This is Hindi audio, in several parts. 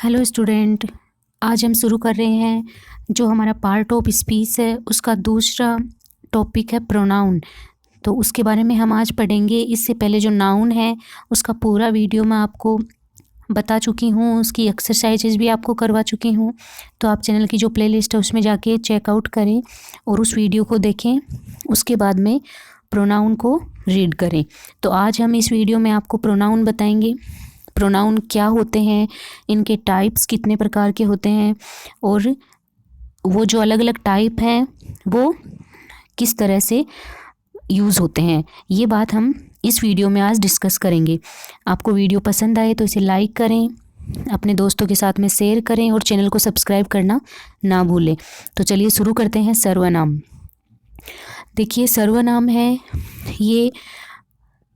हेलो स्टूडेंट, आज हम शुरू कर रहे हैं जो हमारा पार्ट ऑफ स्पीच है उसका दूसरा टॉपिक है प्रोनाउन। तो उसके बारे में हम आज पढ़ेंगे। इससे पहले जो नाउन है उसका पूरा वीडियो मैं आपको बता चुकी हूँ, उसकी एक्सरसाइजेज भी आपको करवा चुकी हूँ। तो आप चैनल की जो प्लेलिस्ट है उसमें जाके चेकआउट करें और उस वीडियो को देखें, उसके बाद में प्रोनाउन को रीड करें। तो आज हम इस वीडियो में आपको प्रोनाउन बताएंगे। प्रोनाउन क्या होते हैं, इनके टाइप्स कितने प्रकार के होते हैं और वो जो अलग अलग टाइप हैं वो किस तरह से यूज़ होते हैं, ये बात हम इस वीडियो में आज डिस्कस करेंगे। आपको वीडियो पसंद आए तो इसे लाइक करें, अपने दोस्तों के साथ में शेयर करें और चैनल को सब्सक्राइब करना ना भूलें। तो चलिए शुरू करते हैं। सर्वनाम। देखिए, सर्वनाम है, ये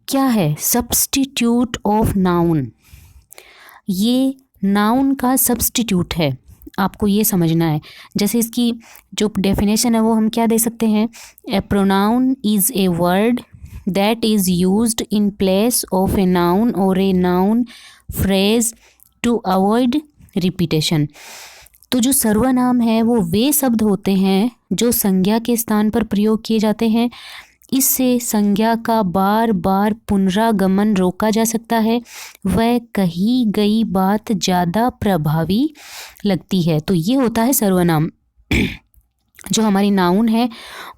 क्या है? Substitute of noun. ये नाउन का सब्स्टिट्यूट है, आपको ये समझना है। जैसे इसकी जो डेफिनेशन है वो हम क्या दे सकते हैं? A pronoun is a word that is used in place of a noun और a noun phrase to avoid repetition. तो जो सर्वनाम है वो वे शब्द होते हैं जो संज्ञा के स्थान पर प्रयोग किए जाते हैं। इससे संज्ञा का बार बार पुनरागमन रोका जा सकता है, वह कही गई बात ज़्यादा प्रभावी लगती है। तो ये होता है सर्वनाम। जो हमारी नाउन है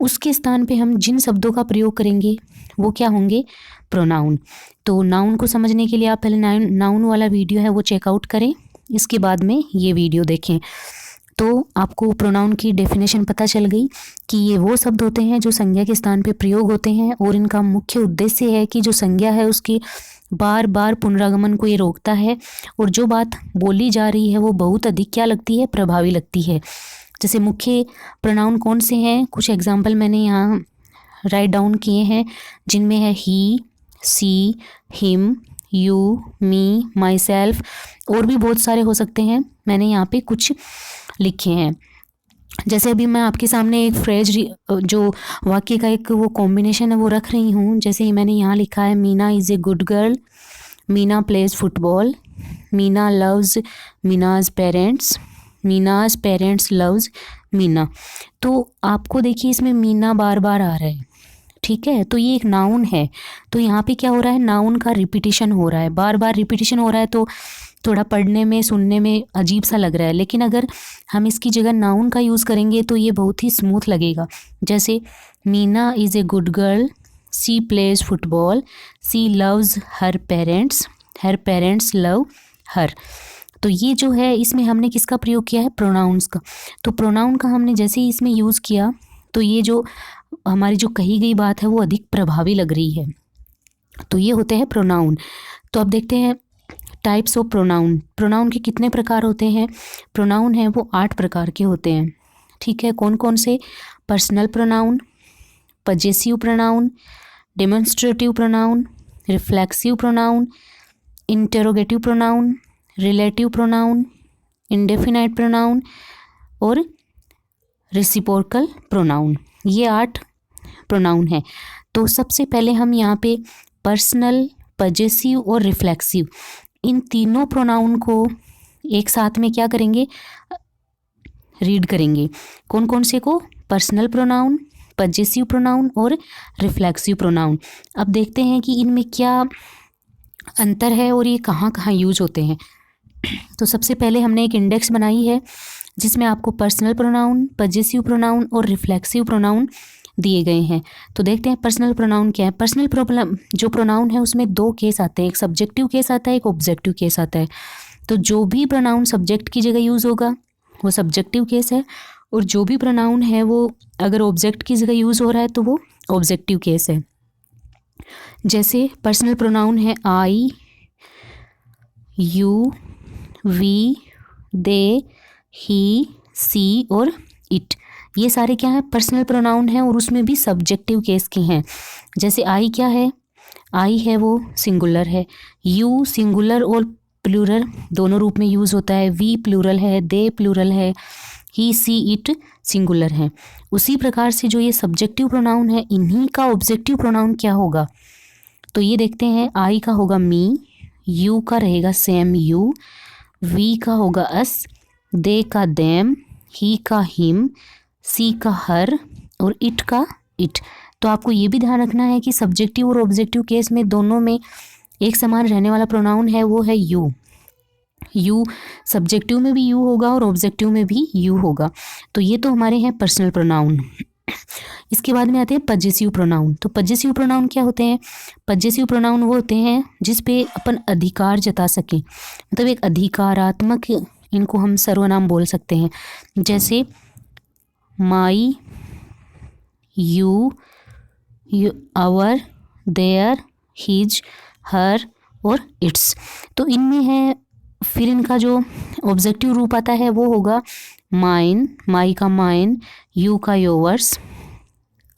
उसके स्थान पे हम जिन शब्दों का प्रयोग करेंगे वो क्या होंगे? प्रोनाउन। तो नाउन को समझने के लिए आप पहले नाउन वाला वीडियो है वो चेकआउट करें, इसके बाद में ये वीडियो देखें। तो आपको प्रोनाउन की डेफिनेशन पता चल गई कि ये वो शब्द होते हैं जो संज्ञा के स्थान पे प्रयोग होते हैं और इनका मुख्य उद्देश्य है कि जो संज्ञा है उसके बार बार पुनरागमन को ये रोकता है और जो बात बोली जा रही है वो बहुत अधिक क्या लगती है? प्रभावी लगती है। जैसे मुख्य प्रोनाउन कौन से हैं, कुछ एग्जाम्पल मैंने यहाँ राइट डाउन किए हैं, जिनमें है he, she, him, you, me, myself, और भी बहुत सारे हो सकते हैं। मैंने यहाँ पे कुछ लिखे हैं। जैसे अभी मैं आपके सामने एक फ्रेज जो वाक्य का एक वो कॉम्बिनेशन है वो रख रही हूँ। जैसे मैंने यहाँ लिखा है, Meena is a good girl, Meena plays football, Meena loves Meena's parents, Meena's parents loves Meena. तो आपको देखिए इसमें मीना बार बार आ रहा है, ठीक है? तो ये एक नाउन है। तो यहाँ पे क्या हो रहा है? नाउन का रिपीटिशन हो रहा है, बार बार रिपीटिशन हो रहा है। तो थोड़ा पढ़ने में सुनने में अजीब सा लग रहा है, लेकिन अगर हम इसकी जगह नाउन का यूज़ करेंगे तो ये बहुत ही स्मूथ लगेगा। जैसे Meena is a good girl, she plays football, she loves her parents love her. तो ये जो है इसमें हमने किसका प्रयोग किया है? प्रोनाउंस का। तो प्रोनाउन का हमने जैसे ही इसमें यूज़ किया तो ये जो हमारी जो कही गई बात है वो अधिक प्रभावी लग रही है। तो ये होते हैं प्रोनाउन। तो अब देखते हैं टाइप्स ऑफ प्रोनाउन। प्रोनाउन के कितने प्रकार होते हैं? प्रोनाउन है वो 8 प्रकार के होते हैं, ठीक है? कौन कौन से? Personal pronoun, possessive pronoun, demonstrative pronoun, reflexive pronoun, interrogative pronoun, relative pronoun, indefinite pronoun और रेसिप्रोकल प्रोनाउन। ये 8 प्रोनाउन है। तो सबसे पहले हम यहाँ पे पर्सनल, पजेसिव और रिफ्लेक्सिव, इन तीनों प्रोनाउन को एक साथ में क्या करेंगे? रीड करेंगे। कौन कौन से को? पर्सनल प्रोनाउन, पजेसिव प्रोनाउन और रिफ्लेक्सिव प्रोनाउन। अब देखते हैं कि इनमें क्या अंतर है और ये कहाँ कहाँ यूज होते हैं। तो सबसे पहले हमने एक इंडेक्स बनाई है जिसमें आपको पर्सनल प्रोनाउन, पजेसिव प्रोनाउन और रिफ्लेक्सिव प्रोनाउन दिए गए हैं। तो देखते हैं पर्सनल प्रोनाउन क्या है। पर्सनल जो प्रोनाउन है उसमें 2 केस आते हैं, एक सब्जेक्टिव केस आता है, एक ऑब्जेक्टिव केस आता है। तो जो भी प्रोनाउन सब्जेक्ट की जगह यूज़ होगा वो सब्जेक्टिव केस है, और जो भी प्रोनाउन है वो अगर ऑब्जेक्ट की जगह यूज़ हो रहा है तो वो ऑब्जेक्टिव केस है। जैसे पर्सनल प्रोनाउन है आई, यू, वी, दे, ही, सी और इट। ये सारे क्या हैं? पर्सनल प्रोनाउन हैं और उसमें भी सब्जेक्टिव केस के हैं। जैसे आई क्या है? आई है वो सिंगुलर है। यू सिंगुलर और प्लूरल दोनों रूप में यूज़ होता है। वी प्लूरल है, दे प्लूरल है, ही, सी, इट सिंगुलर है। उसी प्रकार से जो ये सब्जेक्टिव प्रोनाउन है इन्हीं का ऑब्जेक्टिव प्रोनाउन क्या होगा? तो ये देखते हैं, आई का होगा मी, यू का रहेगा सेम यू, वी का होगा अस, दे का देम, ही का हिम, सी का हर और इट का इट। तो आपको ये भी ध्यान रखना है कि सब्जेक्टिव और ऑब्जेक्टिव केस में दोनों में एक समान रहने वाला प्रोनाउन है वो है यू। यू सब्जेक्टिव में भी यू होगा और ऑब्जेक्टिव में भी यू होगा। तो ये तो हमारे हैं पर्सनल प्रोनाउन। इसके बाद में आते हैं पजेसिव प्रोनाउन। तो पजेसिव प्रोनाउन क्या होते हैं? पजेसिव प्रोनाउन वो होते हैं जिस पे अपन अधिकार जता सकें, मतलब एक अधिकारात्मक, इनको हम सर्वनाम बोल सकते हैं। जैसे माई, यू, आवर, देयर, हिज, हर और इट्स। तो इनमें है, फिर इनका जो ऑब्जेक्टिव रूप आता है वो होगा माइन, माई का माइन, यू का योवर्स,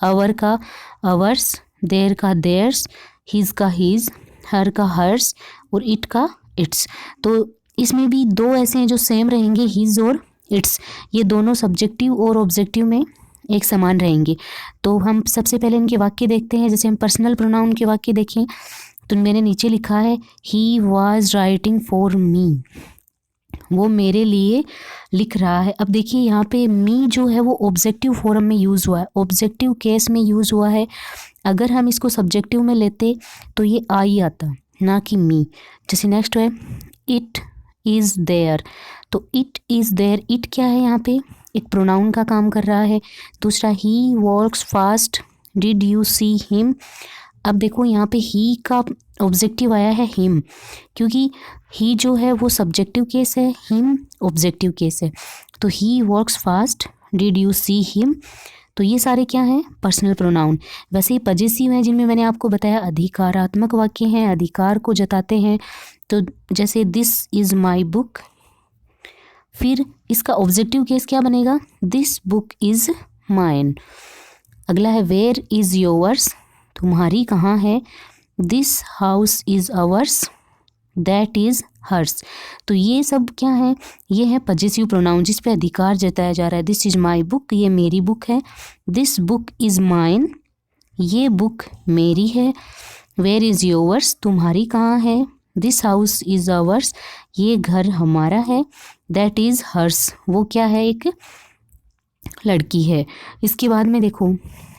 आवर का अवर्स, देयर का देयर्स, हिज का हिज, हर का हर्स और इट का इट्स। तो इसमें भी दो ऐसे हैं जो सेम रहेंगे, हिज और इट्स। ये दोनों सब्जेक्टिव और ऑब्जेक्टिव में एक समान रहेंगे। तो हम सबसे पहले इनके वाक्य देखते हैं। जैसे हम पर्सनल प्रोनाउन के वाक्य देखें तो मैंने नीचे लिखा है he was writing for me, वो मेरे लिए लिख रहा है। अब देखिए यहाँ पे मी जो है वो ऑब्जेक्टिव फॉर्म में यूज़ हुआ है, ऑब्जेक्टिव केस में यूज़ हुआ है। अगर हम इसको सब्जेक्टिव में लेते तो ये आई आता, ना कि मी। जैसे नेक्स्ट है इट इज़ देयर, तो इट इज़ देयर, इट क्या है यहाँ पे? एक प्रोनाउन का काम कर रहा है। दूसरा he walks fast, did you see him. अब देखो यहाँ पे ही का ऑब्जेक्टिव आया है हिम, क्योंकि ही जो है वो सब्जेक्टिव केस है, हिम ऑब्जेक्टिव केस है। तो he walks fast, did you see him. तो ये सारे क्या हैं? Personal pronoun. वैसे ही पजेसिव हैं जिनमें मैंने आपको बताया अधिकारात्मक वाक्य हैं, अधिकार को जताते हैं। तो जैसे दिस इज़ माई बुक, फिर इसका ऑब्जेक्टिव केस क्या बनेगा? This book is mine. अगला है वेयर इज़ योवर्स, तुम्हारी कहाँ है? This house is ours, that is hers. तो ये सब क्या है? ये है पजेसिव प्रोनाउन जिस पे अधिकार जताया जा रहा है। दिस इज़ माई बुक, ये मेरी बुक है। दिस बुक इज़ माइन, ये बुक मेरी है। वेयर इज़ योवर्स, तुम्हारी कहाँ है? दिस हाउस इज़ अवर्स, ये घर हमारा है। दैट इज़ हर्स, वो क्या है? एक लड़की है। इसके बाद में देखो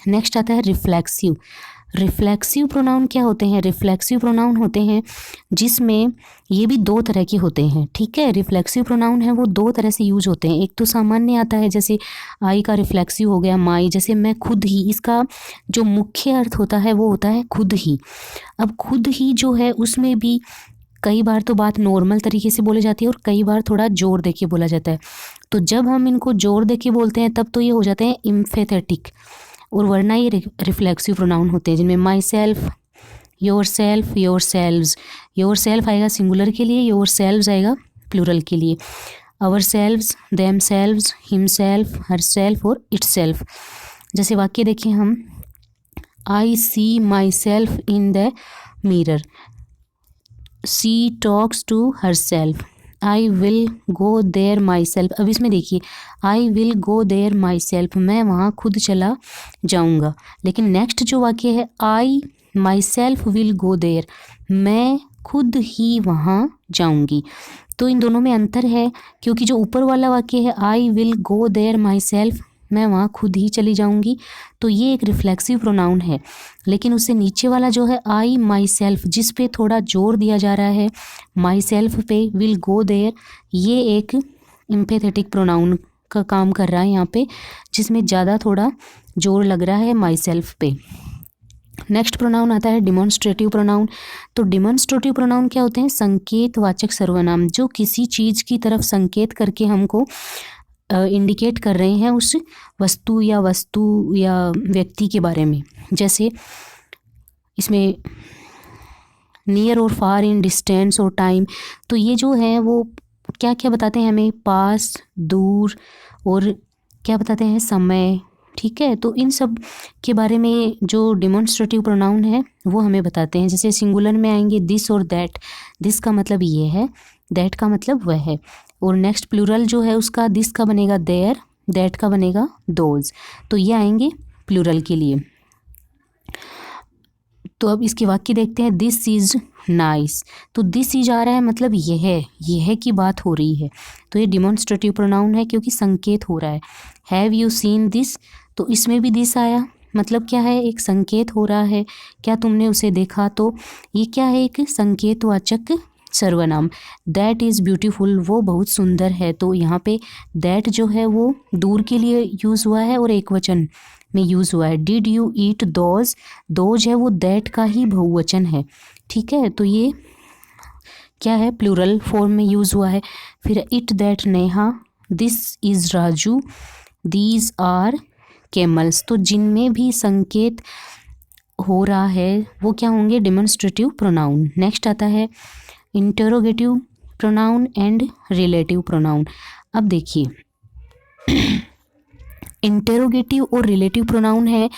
नेक्स्ट आता है रिफ्लेक्सिव। रिफ्लेक्सिव प्रोनाउन क्या होते हैं? रिफ्लेक्सिव प्रोनाउन होते हैं जिसमें ये भी दो तरह के होते हैं, ठीक है। रिफ्लेक्सिव प्रोनाउन है वो दो तरह से यूज होते हैं। एक तो सामान्य आता है, जैसे आई का रिफ्लेक्सिव हो गया माई, जैसे मैं खुद ही, इसका जो मुख्य अर्थ होता है वो होता है खुद ही। अब खुद ही जो है उसमें भी कई बार तो बात नॉर्मल तरीके से बोली जाती है और कई बार थोड़ा जोर दे के बोला जाता है। तो जब हम इनको जोर दे के बोलते हैं तब तो ये हो जाते हैं इम्फेथेटिक, और वरना ये रिफ्लेक्सिव प्रोनाउन होते हैं जिनमें myself, yourself, yourselves. Yourself आएगा सिंगुलर के लिए, योर सेल्व्स आएगा प्लूरल के लिए। Ourselves, themselves, himself, herself और इट सेल्फ। जैसे वाक्य देखें हम, I see myself in the mirror, she talks to herself, I will go there myself. अब इसमें देखिए I will go there myself, मैं वहाँ खुद चला जाऊँगा। लेकिन नेक्स्ट जो वाक्य है I myself will go there, मैं खुद ही वहाँ जाऊँगी। तो इन दोनों में अंतर है, क्योंकि जो ऊपर वाला वाक्य है I will go there myself, मैं वहाँ खुद ही चली जाऊँगी, तो ये एक रिफ्लेक्सिव प्रोनाउन है। लेकिन उससे नीचे वाला जो है आई माई सेल्फ, जिस पे थोड़ा जोर दिया जा रहा है, माई सेल्फ पे, विल गो देयर, ये एक इम्पेथेटिक प्रोनाउन का काम कर रहा है यहाँ पे, जिसमें ज़्यादा थोड़ा जोर लग रहा है माई सेल्फ पे। नेक्स्ट प्रोनाउन आता है डिमॉन्स्ट्रेटिव प्रोनाउन। तो डिमॉन्स्ट्रेटिव प्रोनाउन क्या होते हैं? संकेतवाचक सर्वनाम, जो किसी चीज़ की तरफ संकेत करके हमको इंडिकेट कर रहे हैं उस वस्तु या व्यक्ति के बारे में। जैसे इसमें नियर और फार, इन डिस्टेंस और टाइम, तो ये जो है वो क्या क्या बताते हैं हमें? पास, दूर, और क्या बताते हैं? समय, ठीक है। तो इन सब के बारे में जो डिमॉन्स्ट्रेटिव प्रोनाउन है वो हमें बताते हैं। जैसे सिंगुलर में आएंगे दिस और दैट, दिस का मतलब ये है, दैट का मतलब वह है। और नेक्स्ट प्लूरल जो है उसका, दिस का बनेगा देयर, दैट का बनेगा दोज। तो ये आएंगे प्लूरल के लिए। तो अब इसके वाक्य देखते हैं। दिस इज़ नाइस, तो दिस इज आ रहा है, मतलब यह की बात हो रही है, तो ये डिमॉन्स्ट्रेटिव प्रोनाउन है क्योंकि संकेत हो रहा है। हैव यू सीन दिस, तो इसमें भी दिस आया, मतलब क्या है, एक संकेत हो रहा है, क्या तुमने उसे देखा, तो ये क्या है, एक संकेतवाचक सर्वनाम। दैट इज़ ब्यूटीफुल, वो बहुत सुंदर है, तो यहाँ पे दैट जो है वो दूर के लिए यूज़ हुआ है और एक वचन में यूज़ हुआ है। Did you eat those, those है वो दैट का ही बहुवचन है, ठीक है, तो ये क्या है, प्लूरल फॉर्म में यूज़ हुआ है। फिर it that Neha, this is Raju, these are camels, तो जिनमें भी संकेत हो रहा है वो क्या होंगे, डेमोन्स्ट्रेटिव प्रोनाउन। नेक्स्ट आता है interrogative pronoun and relative pronoun. अब देखिए इंटरोगेटिव और रिलेटिव प्रोनाउन है,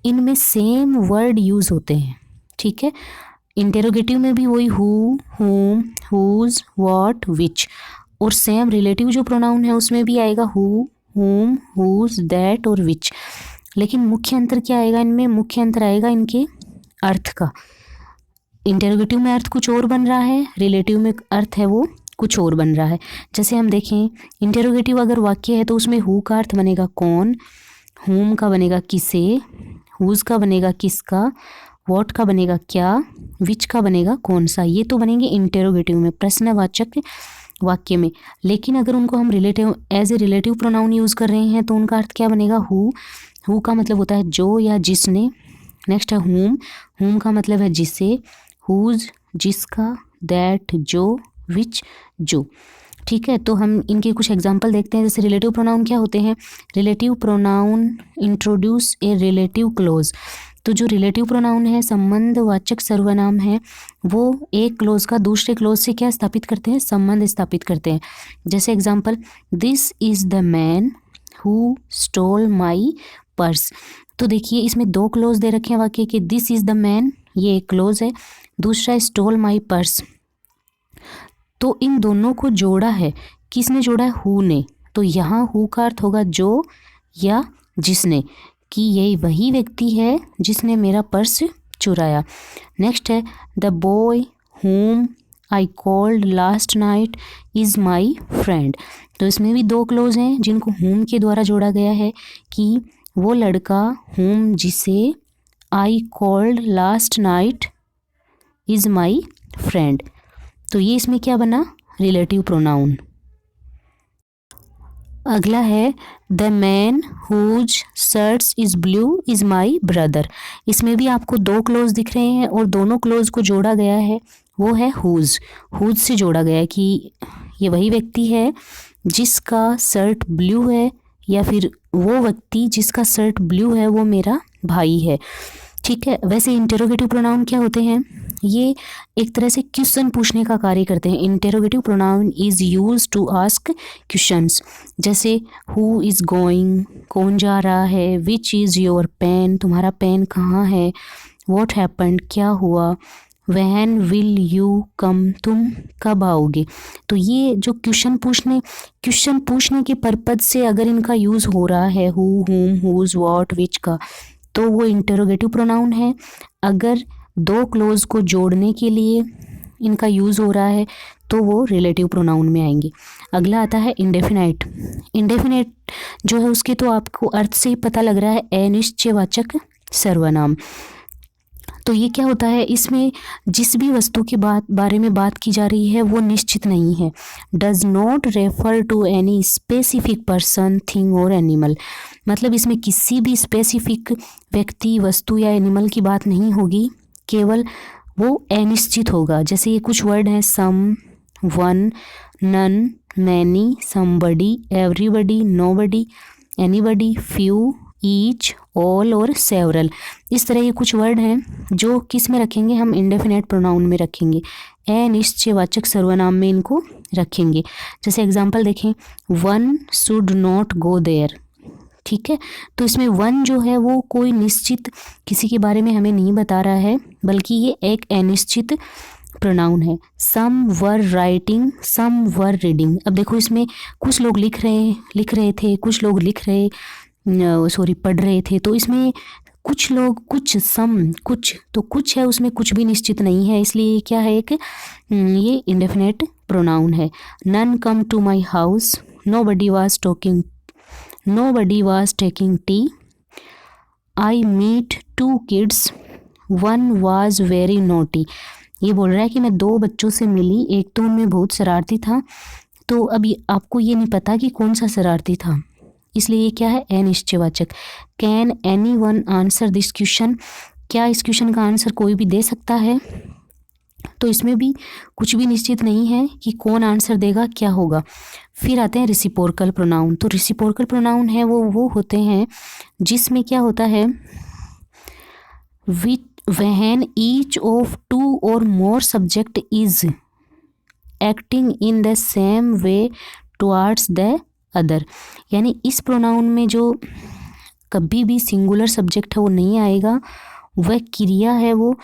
इनमें सेम वर्ड यूज़ होते हैं, ठीक है। इंटरोगेटिव में भी वही हु, हुम, हुज, व्हाट, विच, और सेम रिलेटिव जो प्रोनाउन है उसमें भी आएगा हु, हुम, हुज, दैट और विच। लेकिन मुख्य अंतर क्या आएगा इनमें, मुख्य अंतर आएगा इनके अर्थ का। इंटरोगेटिव में अर्थ कुछ और बन रहा है, रिलेटिव में अर्थ है वो कुछ और बन रहा है। जैसे हम देखें, इंटरोगेटिव अगर वाक्य है तो उसमें हु का अर्थ बनेगा कौन, हुम का बनेगा किसे, हुज का बनेगा किसका, व्हाट का बनेगा क्या, विच का बनेगा कौन सा। ये तो बनेंगे इंटरोगेटिव में, प्रश्नवाचक वाक्य में। लेकिन अगर उनको हम relative as a relative pronoun use कर रहे हैं तो उनका अर्थ क्या बनेगा, हु का मतलब होता है जो या जिसने। नेक्स्ट है हुम, हुम का मतलब है जिसे, हुज जिसका, दैट जो, विच जो, ठीक है। तो हम इनके कुछ एग्जांपल देखते हैं। जैसे रिलेटिव प्रोनाउन क्या होते हैं, relative pronoun introduce a relative close, तो जो रिलेटिव प्रोनाउन है, संबंधवाचक सर्वनाम है, वो एक क्लोज का दूसरे क्लोज से क्या स्थापित करते हैं, संबंध स्थापित करते हैं। जैसे example, this is the man who stole my purse, तो देखिए इसमें दो क्लोज दे रखे हैं वाक्य के, दिस इज़ द मैन ये एक क्लोज है, दूसरा स्टोल माई पर्स, तो इन दोनों को जोड़ा है, किसने जोड़ा है, हु ने, तो यहाँ हु का अर्थ होगा जो या जिसने, कि यही वही व्यक्ति है जिसने मेरा पर्स चुराया। नेक्स्ट है the boy whom I called last night is my friend, तो इसमें भी दो क्लोज हैं जिनको whom के द्वारा जोड़ा गया है, कि वो लड़का whom जिसे I called last night is my friend, तो ये इसमें क्या बना, रिलेटिव प्रोनाउन। अगला है the man whose shirts is blue is my brother, इसमें भी आपको दो क्लोज दिख रहे हैं और दोनों क्लोज को जोड़ा गया है, वो है हुज, हुज से जोड़ा गया है कि ये वही व्यक्ति है जिसका शर्ट ब्लू है, या फिर वो व्यक्ति जिसका शर्ट ब्लू है वो मेरा भाई है, ठीक है। वैसे इंटेरोगेटिव प्रोनाउन क्या होते हैं, ये एक तरह से क्वेश्चन पूछने का कार्य करते हैं। Interrogative pronoun is use to ask questions, जैसे हु इज़ गोइंग कौन जा रहा है, विच इज़ योर पेन तुम्हारा पेन कहाँ है, व्हाट हैपेंड क्या हुआ, व्हेन विल यू कम तुम कब आओगे, तो ये जो क्वेश्चन पूछने के पर्पज से अगर इनका यूज़ हो रहा है हु, हुम, हुज, व्हाट, विच का, तो वो इंटेरोगेटिव प्रोनाउन है। अगर दो क्लोज को जोड़ने के लिए इनका यूज़ हो रहा है तो वो रिलेटिव प्रोनाउन में आएंगे। अगला आता है इंडेफिनाइट। इंडेफिनाइट जो है उसके तो आपको अर्थ से ही पता लग रहा है, अनिश्चयवाचक सर्वनाम। तो ये क्या होता है, इसमें जिस भी वस्तु के बारे में बात की जा रही है वो निश्चित नहीं है। Does not refer to any specific person, thing और एनिमल, मतलब इसमें किसी भी स्पेसिफिक व्यक्ति, वस्तु या एनिमल की बात नहीं होगी, केवल वो अनिश्चित होगा। जैसे ये कुछ वर्ड हैं, some, one, none, many, somebody, everybody, nobody, anybody, few, each, all और सेवरल, इस तरह ये कुछ वर्ड हैं जो किस में रखेंगे, हम इंडेफिनेट प्रोनाउन में रखेंगे, अनिश्चयवाचक सर्वनाम में इनको रखेंगे। जैसे एग्जांपल देखें, one should not go there, ठीक है, तो इसमें वन जो है वो कोई निश्चित किसी के बारे में हमें नहीं बता रहा है, बल्कि ये एक अनिश्चित प्रोनाउन है। सम were writing, some were reading, अब देखो इसमें कुछ लोग लिख रहे थे, कुछ लोग पढ़ रहे थे, तो इसमें कुछ लोग, कुछ, सम, कुछ, तो कुछ है उसमें कुछ भी निश्चित नहीं है, इसलिए क्या है एक ये इंडेफिनेट प्रोनाउन है। None come to my house, nobody was taking tea, I meet 2 kids, one was very naughty. ये बोल रहा है कि मैं 2 बच्चों से मिली, एक तो उनमें बहुत शरारती था। तो अभी आपको ये नहीं पता कि कौन सा शरारती था, इसलिए ये क्या है अनिश्चयवाचक। Can anyone answer this question, क्या इस क्वेश्चन का आंसर कोई भी दे सकता है? तो इसमें भी कुछ भी निश्चित नहीं है कि कौन आंसर देगा, क्या होगा। फिर आते हैं रेसिप्रोकल प्रोनाउन। तो रेसिप्रोकल प्रोनाउन है वो होते हैं जिसमें क्या होता है, when each of 2 or more subject is acting in the same way towards the other। यानी इस प्रोनाउन में जो कभी भी सिंगुलर सब्जेक्ट है वो नहीं आएगा, वह क्रिया है वो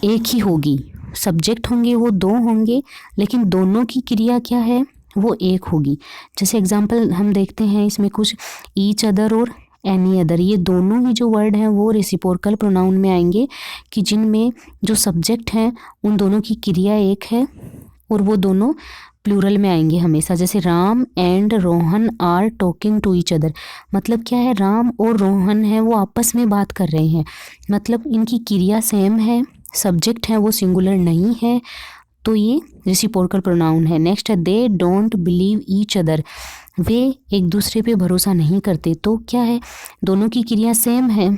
एक ही होगी। सब्जेक्ट होंगे वो 2 होंगे, लेकिन दोनों की क्रिया क्या है वो एक होगी। जैसे एग्जांपल हम देखते हैं इसमें कुछ, ईच अदर और एनी अदर, ये दोनों ही जो वर्ड हैं वो रेसिप्रोकल प्रोनाउन में आएंगे कि जिनमें जो सब्जेक्ट हैं उन दोनों की क्रिया एक है और वो दोनों प्लूरल में आएंगे हमेशा। जैसे Ram and Rohan are talking to each other, मतलब क्या है, राम और रोहन है वो आपस में बात कर रहे हैं, मतलब इनकी क्रिया सेम है, सब्जेक्ट है वो सिंगुलर नहीं है, तो ये रेसिप्रोकल प्रोनाउन है। नेक्स्ट है they don't believe each other, वे एक दूसरे पे भरोसा नहीं करते। तो क्या है, दोनों की क्रिया सेम है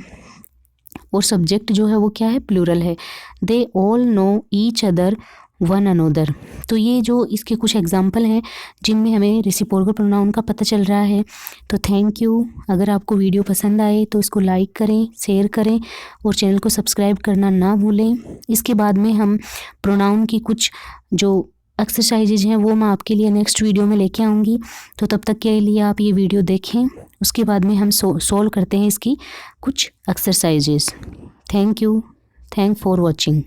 और सब्जेक्ट जो है वो क्या है, प्लूरल है। They all know each other one another. तो ये जो इसके कुछ एग्जाम्पल हैं जिनमें हमें रेसिप्रोकल प्रोनाउन का पता चल रहा है। तो थैंक यू। अगर आपको वीडियो पसंद आए तो इसको लाइक करें, शेयर करें और चैनल को सब्सक्राइब करना ना भूलें। इसके बाद में हम प्रोनाउन की कुछ जो एक्सरसाइजेज हैं वो मैं आपके लिए नेक्स्ट वीडियो में लेके आऊँगी। तो तब तक के लिए आप ये वीडियो देखें, उसके बाद में हम सॉल्व करते हैं इसकी कुछ exercises. Thank you, thank for watching.